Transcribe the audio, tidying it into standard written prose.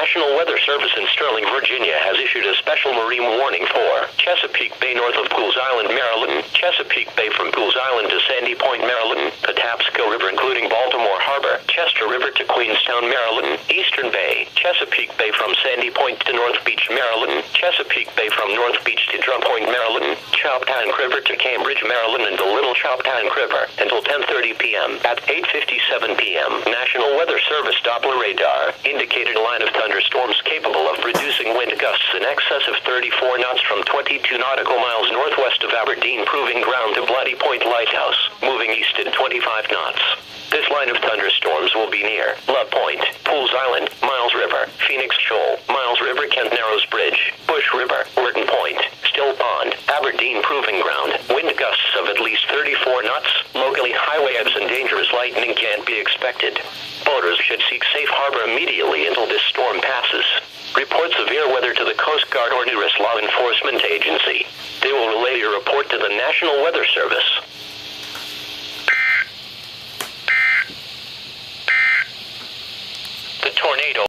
National Weather Service in Sterling, Virginia has issued a special marine warning for Chesapeake Bay north of Pools Island, Maryland, Chesapeake Bay from Pools Island to Sandy Point, Maryland, Patapsco River including Baltimore Harbor, Chester River to Queenstown, Maryland, Eastern Bay, Chesapeake Bay from Sandy Point to North Beach, Maryland, Chesapeake Bay from North Beach to Drum Point, Maryland, Choptank River to Cambridge, Maryland, and the Little Choptank River until 10:30 p.m. At 8:57 p.m., National Weather Service Doppler radar indicated a line of thunderstorms capable of producing wind gusts in excess of 34 knots from 22 nautical miles northwest of Aberdeen, proving ground to Bloody Point Lighthouse, moving east at 25 knots. This line of thunderstorms will be near Love Point, Pools Island, Miles River, Phoenix Shoal, Miles River, Kent Narrows Bridge, Bush River, Lurton Point, Still Pond, Aberdeen Proving Ground. Wind gusts of at least 34 knots. Locally, high waves and dangerous lightning can't be expected. Boaters should seek safe harbor immediately until this storm passes. Report severe weather to the Coast Guard or nearest law enforcement agency. They will relay your report to the National Weather Service. The tornado